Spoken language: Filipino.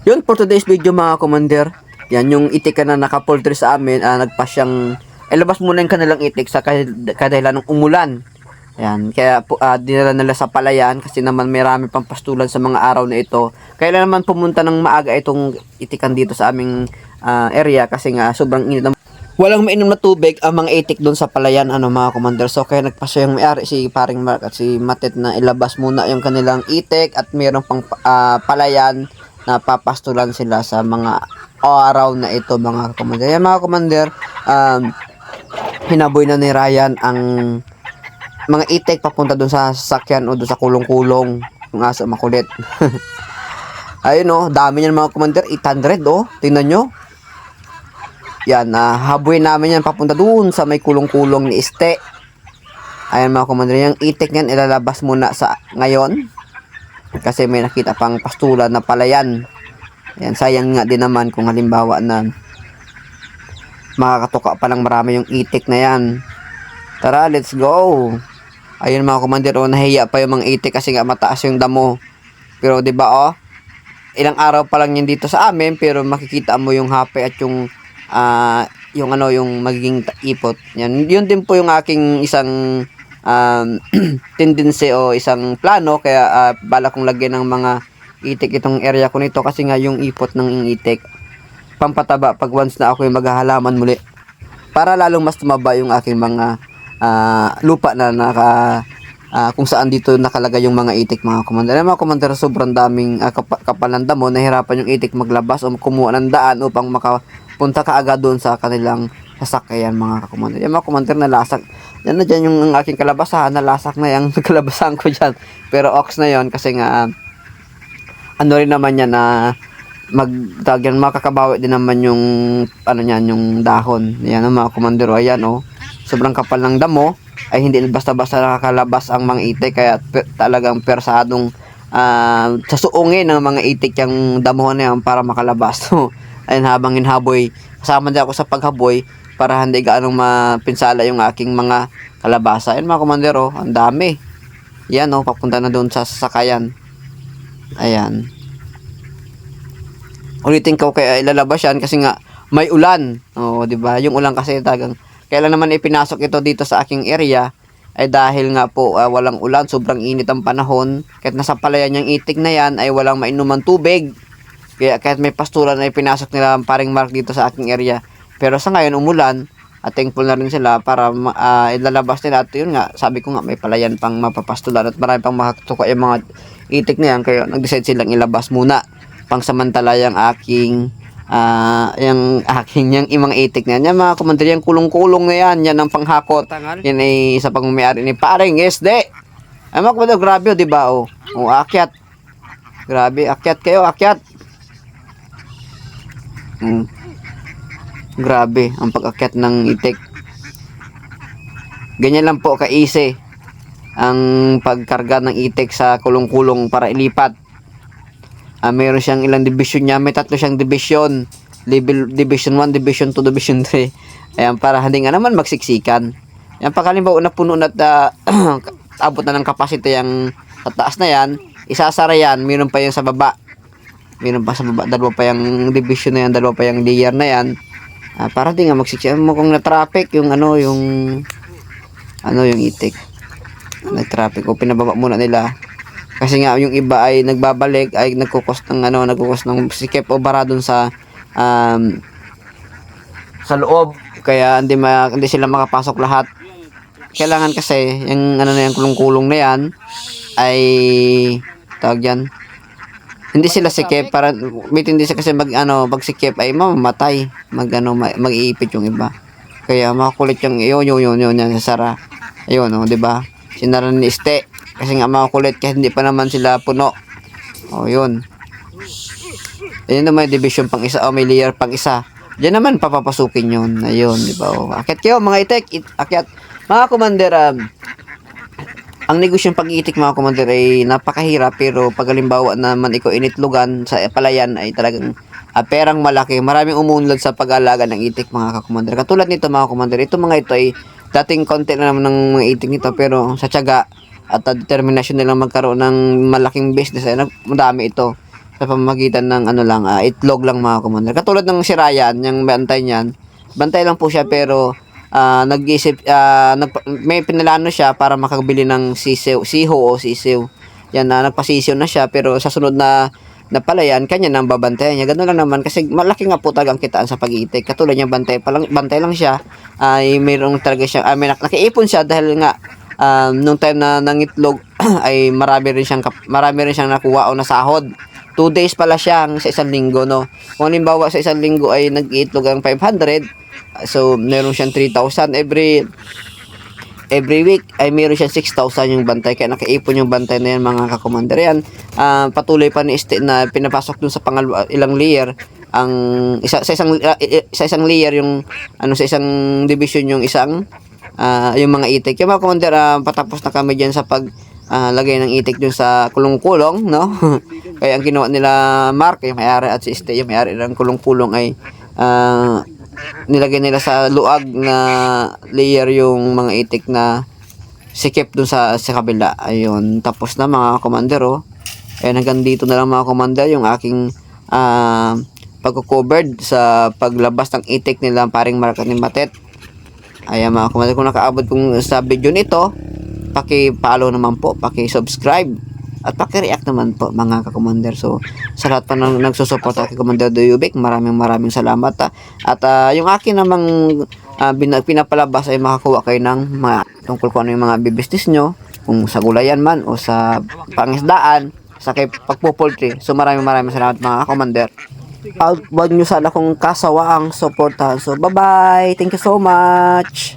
Yun for today's video mga commander. Yan yung itik na naka-poultry sa amin. Nagpa siyang ilabas muna yung kanilang itik sa kadahilan ng umulan. Yan, kaya dinala nila sa palayan kasi naman marami pang pastulan sa mga araw na ito. Kaya naman pumunta ng maaga itong itikan dito sa aming area kasi nga sobrang init. Walang mainom na tubig ang mga itik doon sa palayan mga commander. So kaya nagpasya yung may-ari si Paring Mark at si Matet na ilabas muna yung kanilang itik at mayroon pang palayan na papastulan sila sa mga araw na ito mga commander. Yan mga commander, hinaboy na ni Ryan ang mga itik papunta doon sa sasakyan o doon sa kulong-kulong ng aso makulit. Ayun dami niyan mga commander, 800 tingnan nyo. Yan, haboy namin yan papunta doon sa may kulong-kulong ni Este. Ayan mga commander, yung itik yan ilalabas muna sa ngayon. Kasi may nakita pang pastulan na palayan. Yan, sayang nga din naman kung halimbawa na makakatuka pa lang marami yung itik na yan. Tara, let's go. Ayun mga commander, nahiya pa yung mga itik kasi nga mataas yung damo. Pero 'di ba ilang araw pa lang yan dito sa amin pero makikita mo yung hape at yung yung magiging ipot. Yan, yun din po yung aking isang tendency o isang plano kaya bala kong lagyan ng mga itik itong area ko nito kasi nga yung ipot ng itik pampataba pag once na ako yung maghahalaman muli para lalong mas tumaba yung aking mga lupa na kung saan dito nakalagay yung mga itik mga commander. Mga commander, sobrang daming kapal ng damo, nahirapan yung itik maglabas o kumuha ng daan upang makapunta kaagad doon sa kanilang sasakyan mga commander. Yung mga commander, nalasak yan na dyan yung aking kalabasahan, nalasak na yung kalabasan ko dyan pero ox na yon kasi nga rin naman yan na makakabawi din naman yung yung dahon. Yan mga commander, ayan sobrang kapal ng damo ay hindi basta-basta nakakalabas ang mga itik kaya talagang persadong sasuungin ng mga itik yung damo na yan para makalabas. So ayun, habang hinhaboy kasama din ako sa paghaboy para hindi gaanong mapinsala yung aking mga kalabasa. Ayun mga commander, ang dami yan papunta na doon sa sasakayan. Ayan, ulitin ko kaya ilalabas yan kasi nga may ulan. Diba? Yung ulan kasi tagang kailan naman ipinasok ito dito sa aking area ay dahil nga po walang ulan, sobrang init ang panahon. Kahit nasa palayan yung itik na yan ay walang mainuman tubig. Kaya kahit may pastulan ay pinasok nila ang Paring Mark dito sa aking area. Pero sa ngayon umulan at thankful na rin sila para ilalabas nila. At yun nga, sabi ko nga may palayan pang mapapastulan at marami pang makatuka yung mga itik na yan. Kaya nag-decide silang ilabas muna pang samantala yung aking yung mga itik na yan. Yan mga commander, yung kulong-kulong na yan. Yan ang panghakot. Yan ay isa pang may-ari ni Paring SD. Ay mga commander, grabe diba akyat. Grabe, akyat kayo, akyat. Grabe ang pag-akyat ng itik. Ganyan lang po ka-easy ang pagkarga ng itik sa kulong-kulong para ilipat. Meron siyang ilang division niya, may 3 siyang division. Division 1, Division 2, Division 3. Ayan, para hindi nga naman magsiksikan. Yan, pag halimbawa napuno na abot na ng capacity yung sa taas na yan, isasara yan, meron pa yung sa baba. Meron pa sa baba, dalawa pa yung division na yan, dalawa pa yung layer na yan. Para di nga magsiksikan mo kung na-traffic yung yung itik. Na-traffic o pinababa muna nila. Kasi nga yung iba ay nagbabalik ay nagkukos ng sikip o bara dun sa loob kaya hindi sila makapasok lahat. Kailangan kasi yung yung kulong-kulong na yan ay tawag yan, hindi sila sikip para hindi sila kasi pag sikip ay mamamatay, mag-iipit yung iba. Kaya makulit yung yun yan sasara. Ayun di ba? Sinara ni Este kasi nga makulit kasi hindi pa naman sila puno. Yun. Ayun naman division pang isa may layer pang isa. Diyan naman papapasukin yun. Ayun, di ba? Akyat kayo mga itik, akyat. Mga commander, ang negosyong pag-itik mga commander ay napakahirap pero pag halimbawa naman ikaw initlugan sa palayan ay talagang perang malaki. Maraming umunlad sa pag-alaga ng itik mga commander. Katulad nito mga commander, ito mga ito ay dating konti na naman ng mga itik nito pero sa tiyaga at determinasyon nilang magkaroon ng malaking business ay madami ito. sa pamamagitan ng ano lang, itlog lang mga commander. Katulad ng si Ryan, yung bantay niyan, bantay lang po siya pero nag-isip, may pinalano siya para makabili ng siho o sisiw. Yan na nagpasisyo na siya pero sa sunod na palayan, kanya nang babantayan niya. Ganun lang naman kasi malaki nga po talagang kitaan sa pag-iitik. Katulad niya bantay lang siya, ay mayroong talaga siya, nakiipon siya dahil nga nung time na nangitlog ay marami rin siyang nakuha o nasahod. 2 days pala siya sa isang linggo, no. Kung halimbawa sa isang linggo ay nag-iitlog ang 500, so meron siyang 3,000 every week ay meron siyang 6,000 yung bantay, kaya nakaipon yung bantay na yan mga kakommander. Yan, patuloy pa ni na pinapasok dun sa ilang layer ang sa isang layer yung sa isang division yung yung mga itik. Yung mga commander, patapos na kami diyan sa pag lagay ng itik dun sa kulong-kulong, no. Kaya ang ginawa nila Mark, yung may-ari, at si yung may-ari ng kulong-kulong ay nilagay nila sa luag na layer yung mga itik na sikip dun sa kabila. Ayun, tapos na mga commander, oh. Ayun, hanggang dito na lang mga commander yung aking pagko-covered sa paglabas ng itik nila paring Mark at ni Matet. Ayan mga commander, kung nakaabot kung sa video nito, paki-follow naman po, paki-subscribe at paki-react naman po mga ka-commander. So sa lahat pa nang nagsusuporta kay Commander Duyubik, maraming salamat. At yung akin namang pinapalabas ay makakuha kayo ng mga tungkol kung ano yung mga business nyo, kung sa gulayan man o sa pangisdaan, sa kay pagpupultri. So maraming salamat mga ka-commander. Wag nyo sana kung kasawaang suportahan. So bye bye, thank you so much.